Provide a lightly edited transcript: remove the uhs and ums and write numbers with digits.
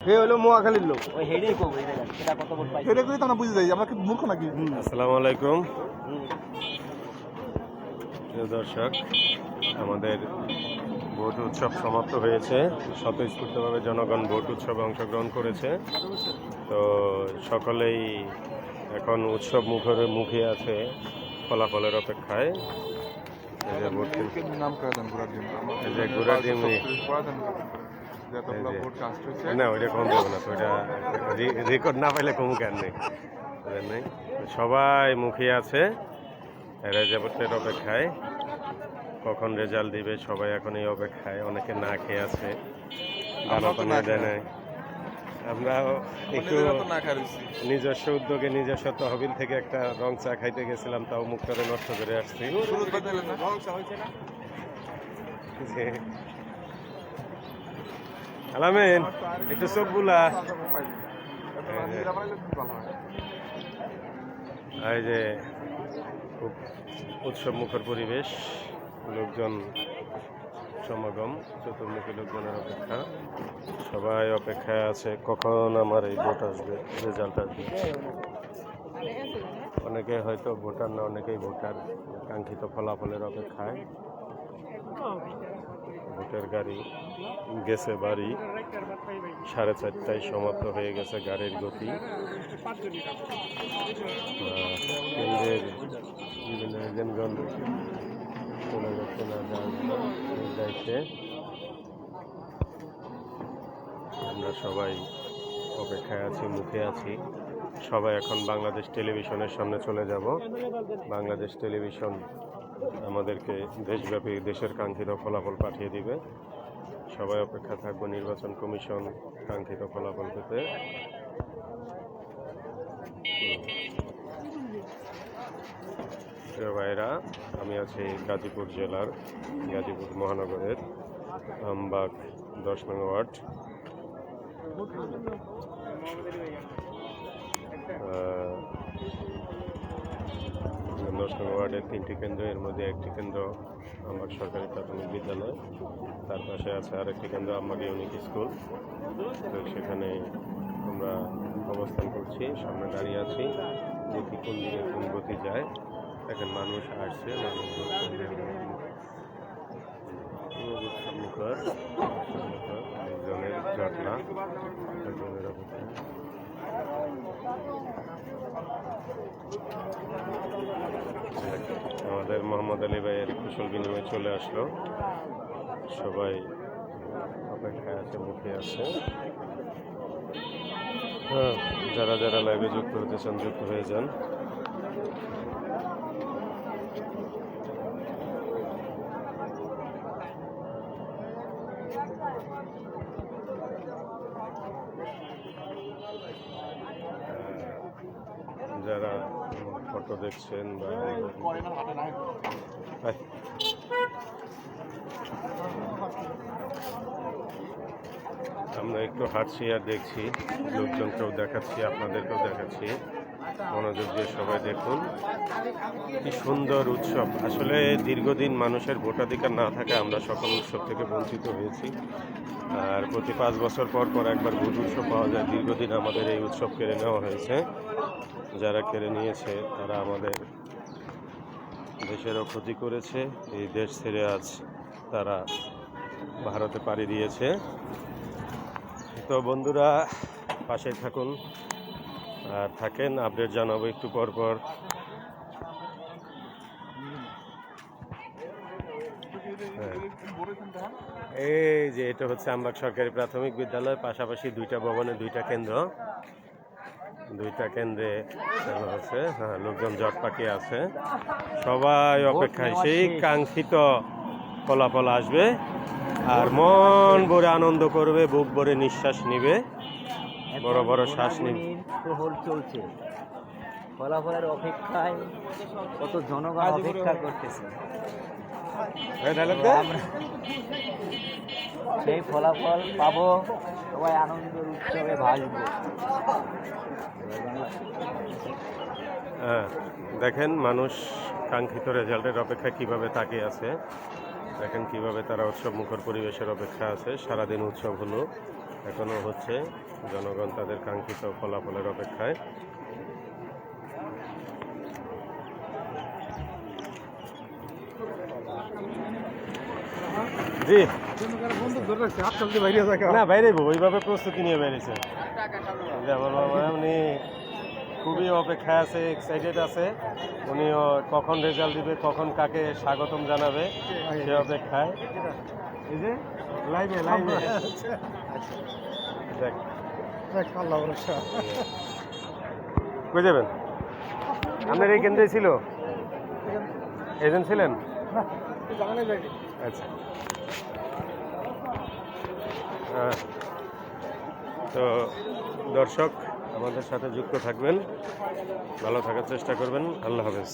আসসালামু আলাইকুম দর্শক, আমাদের ভোট উৎসব সমাপ্ত হয়েছে। স্বতঃস্ফূর্তভাবে জনগণ ভোট উৎসবে অংশগ্রহণ করেছে। তো সকলেই এখন উৎসব মুখে আছে, ফলাফলের অপেক্ষায়। না, ওইটা কম দেবো না, তো ওইটা রেকর্ড না পাইলে কমু কেন নেই। সবাই মুখিয়ে আছে রেজাল্টের অপেক্ষায়, কখন রেজাল্ট দিবে। সবাই এখন এই অপেক্ষায়, অনেকে না খেয়ে আছে, দানা পানি দেয় নাই। আমরা একটু নিজস্ব উদ্যোগে নিজস্ব তহবিল থেকে একটা রং চা খাইতে গেছিলাম, তাও মুখটারে নষ্ট করে আসছি। আলামিন, একটু চোখ বুলা। এই যে খুব উৎসব মুখর পরিবেশ, লোকজন সমাগম, চতুর্মুখী লোকজনের অপেক্ষা। সবাই অপেক্ষায় আছে কখন আমার এই ভোট আসবে, রেজাল্ট আসবে। অনেকে হয়তো ভোটার না, অনেকেই ভোটার, কাঙ্ক্ষিত ফলাফলের অপেক্ষায়। ভোটের গাড়ি গেছে বাড়ি, 4:30টায় সমাপ্ত হয়ে গেছে গাড়ির গতি। কেন্দ্রের বিভিন্ন এজেন্টগণ চলে যাচ্ছে না দায়িত্বে। আমরা সবাই অপেক্ষায় আছি, মুখে আছি। সবাই এখন বাংলাদেশ টেলিভিশনের সামনে চলে যাব। বাংলাদেশ টেলিভিশন আমাদেরকে দেশব্যাপী দেশের কাঙ্ক্ষিত ফলাফল পাঠিয়ে দিবে। সবাই অপেক্ষা থাকবো নির্বাচন কমিশন কাঙ্ক্ষিত ফলাফল পেতে। প্রিয় ভাইরা, আমি আছি গাজীপুর জেলার, গাজীপুর মহানগরের আমবাগ 10 নং ওয়ার্ড। 10 নং ওয়ার্ডের 3টি কেন্দ্র, এর মধ্যে একটি কেন্দ্র আমবাগ সরকারি প্রাথমিক বিদ্যালয়, তার পাশে আছে আরেকটি কেন্দ্র আমবাগ ইউনিক স্কুল। তো সেখানে আমরা অবস্থান করছি, সামনে দাঁড়িয়ে আছি, দেখি কোন দিকে কোন গতি যায়। এখন মানুষ আসছে, মানুষ একজনের ঘটনা, একজনের অপেক্ষা। আমাদের মোহাম্মদ আলী ভাইয়ের কুশল বিনিময়ে চলে আসলো। সবাই অপেক্ষায় আছে, মুখে আছে। হ্যাঁ, যারা যারা লাইভে যুক্ত হতে চান যুক্ত হয়ে যান। যারা ফটো দেখছেন বা আমরা একটু হাঁটছি আর দেখছি, লোকজনকেও দেখাচ্ছি, আপনাদেরকেও দেখাচ্ছি। মনোযোগ দিয়ে সবাই দেখুন, কি সুন্দর উৎসব। আসলে দীর্ঘদিন মানুষের ভোটাধিকার না থাকায় আমরা সকল উৎসব থেকে বঞ্চিত হয়েছি। আর প্রতি 5 বছর পর পর একবার ভোট উৎসব পাওয়া যায়। দীর্ঘদিন আমাদের এই উৎসব কেড়ে নেওয়া হয়েছে। যারা কেড়ে নিয়েছে তারা আমাদের দেশেরও ক্ষতি করেছে। এই দেশ ছেড়ে আজ তারা ভারতে পাড়ি দিয়েছে। তো বন্ধুরা, পাশে থাকুন আর থাকেন, আপডেট জানাবো একটু পর পর। এই যে এটা হচ্ছে আমবাগ সরকারি প্রাথমিক বিদ্যালয়, পাশাপাশি 2টা ভবনে 2টা কেন্দ্র, 2টা কেন্দ্রে হচ্ছে। হ্যাঁ, লোকজন জট পাকিয়ে আছে, সবাই অপেক্ষায়, সেই কাঙ্ক্ষিত ফলাফল আসবে আর মন ভরে আনন্দ করবে, বুক ভরে নিঃশ্বাস নিবে, বড় বড় শ্বাস নিবে। চলছে ফলাফলের অপেক্ষায়, কত জনগণ অপেক্ষা করতেছে। সেই ফলাফল পাবো, সবাই আনন্দের উৎসবে ভাসবো। হ্যাঁ, দেখেন মানুষ কাঙ্ক্ষিত রেজাল্টের অপেক্ষায় কিভাবে তাকিয়ে আছে। 1 দেখেন কিভাবে তারা উৎসব মুখর পরিবেশের অপেক্ষা আছে। সারাদিন উৎসব হলো, 2টা কেন্দ্র, 2টা ভবন, 2টা কেন্দ্রে সবাই অপেক্ষায় আছে। এখনো হচ্ছে, জনগণ তাদের কাঙ্ক্ষিত ফলাফলের অপেক্ষায়। জি না বাইরে ওইভাবে প্রস্তুতি নিয়ে বেরিয়েছে যে আমার বাবা উনি খুবই অপেক্ষায় আছে, এক্সাইটেড আছে। উনিও কখন রেজাল্ট দিবে, কখন কাকে স্বাগতম জানাবে সে অপেক্ষায়। এই যে লাইভে লাইভে দেখ কই যাবেন? আপনার এই কেন্দ্রে ছিল, এজেন্ট ছিলেন? আচ্ছা তো দর্শক আমাদের সাথে যুক্ত থাকবেন, ভালো থাকার চেষ্টা করবেন। আল্লাহ হাফেজ।